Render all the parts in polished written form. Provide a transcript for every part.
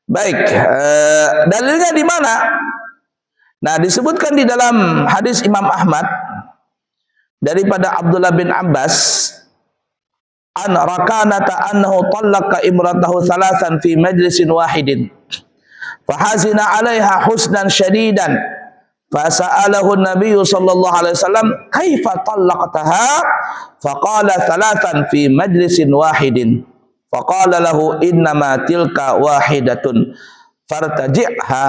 Baik, dalilnya di mana? Nah, disebutkan di dalam hadis Imam Ahmad daripada Abdullah bin Abbas an Rakanata annahu talaqa imratahu thalathan fi majlisin wahidin fahazina 'alaiha husnan syadidan fasa'alahu an-nabiy sallallahu alaihi wasallam kaifa talaqtaha faqala thalathan fi majlisin wahidin faqala lahu innama tilka wahidatun fartaji'ha.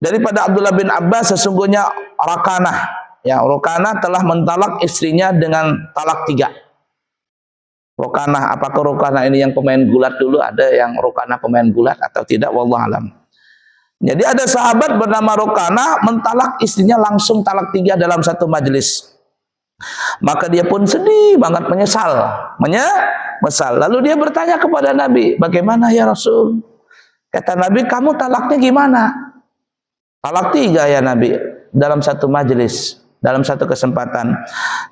Daripada Abdullah bin Abbas, sesungguhnya Rakanah, ya, Rakanah telah mentalak istrinya dengan talak 3. Rakanah, apakah Rakanah ini yang pemain gulat dulu, ada yang Rakanah pemain gulat atau tidak, wallahu alam. Jadi ada sahabat bernama Rakanah mentalak istrinya langsung talak 3 dalam satu majelis. Maka dia pun sedih banget, menyesal. Lalu dia bertanya kepada Nabi, bagaimana ya Rasul? Kata Nabi, kamu talaknya gimana? Talak 3 ya Nabi, dalam satu majelis, dalam satu kesempatan.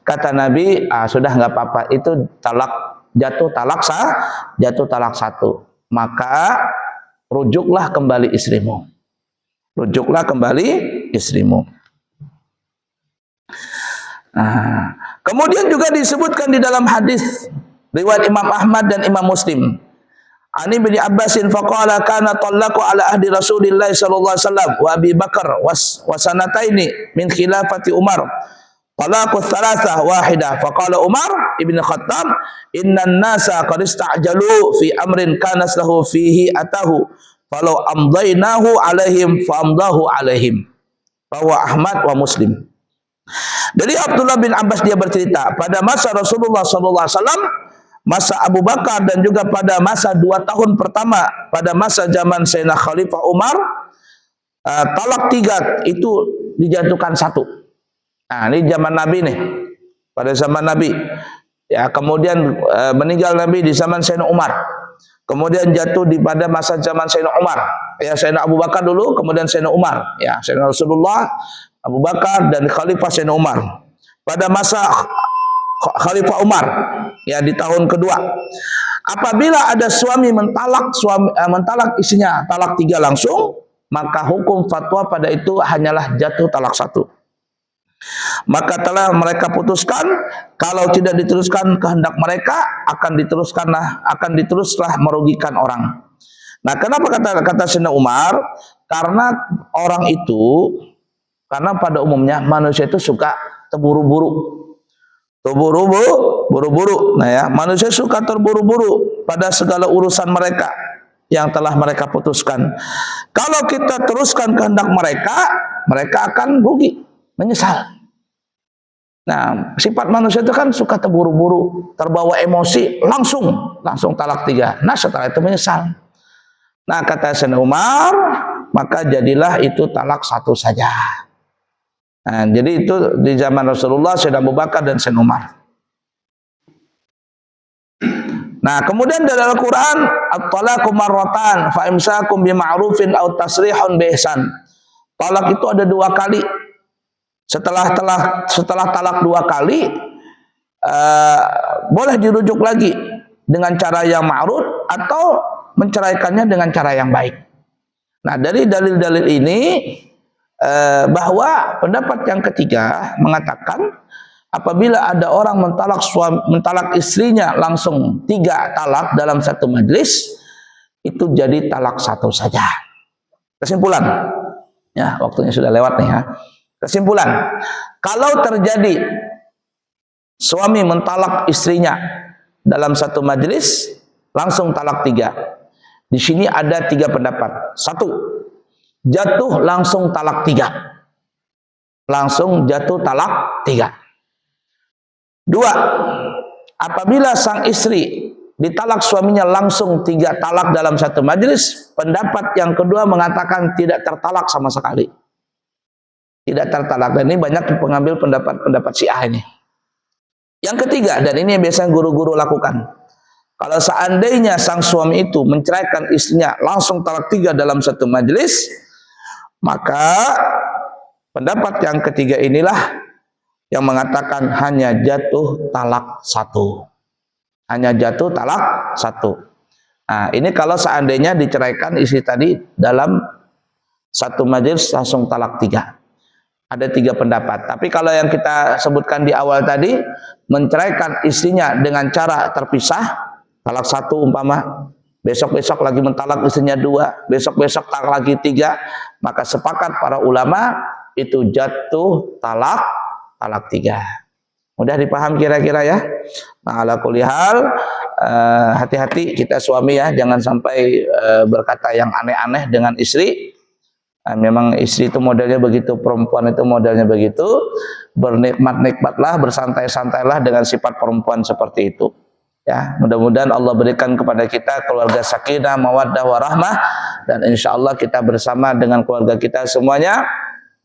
Kata Nabi, sudah nggak apa-apa, itu jatuh talak 1. Maka rujuklah kembali istrimu. Rujuklah kembali istrimu. Kemudian juga disebutkan di dalam hadis riwayat Imam Ahmad dan Imam Muslim. Ani bin Abbasin faqala kana talaqu ala ahdi Rasulillah sallallahu alaihi wasallam wa Abi Bakar wasanataini min khilafati Umar. Talaqu thalatha wahidah faqala Umar ibn Khattab innan nasa qad ista'jalu fi amrin kana lahu fihi atahu falau amdainahu alaihim fa amdahu alaihim. Rawahu Ahmad wa Muslim. Dari Abdullah bin Abbas dia bercerita, pada masa Rasulullah sallallahu alaihi wasallam, masa Abu Bakar dan juga pada masa 2 tahun pertama pada masa zaman Sayyidina Khalifah Umar, talak 3 itu dijatuhkan 1. Nah, ini zaman Nabi nih. Pada zaman Nabi. Ya, kemudian meninggal Nabi di zaman Sayyidina Umar. Kemudian jatuh pada masa zaman Sayyidina Umar. Ya, Sayyidina Abu Bakar dulu, kemudian Sayyidina Umar. Ya, Sayyidina Rasulullah, Abu Bakar dan Khalifah Sayyidina Umar. Pada masa Khalifah Umar, ya, di tahun kedua, apabila ada suami mentalak istrinya talak 3 langsung, maka hukum fatwa pada itu hanyalah jatuh talak 1. Maka telah mereka putuskan kalau tidak diteruskan kehendak mereka akan diteruslah merugikan orang. Nah, kenapa kata Sayyidina Umar? Karena pada umumnya manusia itu suka terburu-buru. Buru-buru. Nah, ya, manusia suka terburu-buru pada segala urusan mereka yang telah mereka putuskan. Kalau kita teruskan kehendak mereka akan rugi, menyesal. Nah, sifat manusia itu kan suka terburu-buru, terbawa emosi, langsung talak 3. Nah, setelah itu menyesal. Nah, kata Sayyidina Umar, maka jadilah itu talak 1 saja. Nah, jadi itu di zaman Rasulullah, Sayyidina Abu Bakar dan Sayyidina Umar. Nah, kemudian dari Al-Quran, at-talaqu marratan fa imsakum bima'rufin aw tasrihun bi ihsan. Talak itu ada 2 kali. Setelah talak 2 kali, boleh dirujuk lagi dengan cara yang ma'ruf atau menceraikannya dengan cara yang baik. Nah, dari dalil-dalil ini bahwa pendapat yang ketiga mengatakan apabila ada orang mentalak istrinya langsung 3 talak dalam satu majelis, itu jadi talak 1 saja. Kesimpulan, ya, waktunya sudah lewat nih ya. Kesimpulan, kalau terjadi suami mentalak istrinya dalam satu majelis langsung talak 3, di sini ada 3 pendapat. 1, jatuh langsung talak 3. Langsung jatuh talak 3. 2, apabila sang istri ditalak suaminya langsung 3 talak dalam satu majelis, pendapat yang kedua mengatakan tidak tertalak sama sekali. Tidak tertalak. Dan ini banyak pengambil pendapat Syiah ini. Yang ketiga, dan ini yang biasanya guru-guru lakukan. Kalau seandainya sang suami itu menceraikan istrinya langsung talak 3 dalam satu majelis, maka pendapat yang ketiga inilah yang mengatakan hanya jatuh talak 1. Hanya jatuh talak 1. Nah, ini kalau seandainya diceraikan istri tadi dalam satu majelis langsung talak 3. Ada 3 pendapat. Tapi kalau yang kita sebutkan di awal tadi, menceraikan istrinya dengan cara terpisah, talak 1 umpama, besok-besok lagi mentalak istrinya 2, besok-besok talak lagi 3, maka sepakat para ulama itu jatuh talak 3. Mudah dipaham kira-kira ya. Nah, ala kulli hal, hati-hati kita suami ya, jangan sampai berkata yang aneh-aneh dengan istri. Memang istri itu modelnya begitu, perempuan itu modelnya begitu. Bernikmat-nikmatlah, bersantai-santailah dengan sifat perempuan seperti itu. Ya, mudah-mudahan Allah berikan kepada kita keluarga sakinah, mawaddah, warahmah, dan insya Allah kita bersama dengan keluarga kita semuanya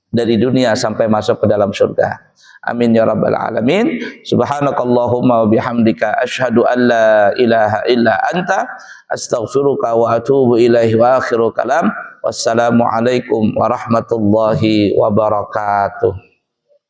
dari dunia sampai masuk ke dalam surga. Amin ya rabbal alamin. Subhanakallahumma wa bihamdika asyhadu an la ilaha illa anta astaghfiruka wa atubu ilaihi wa akhiru kalam. Wassalamualaikum warahmatullahi wabarakatuh.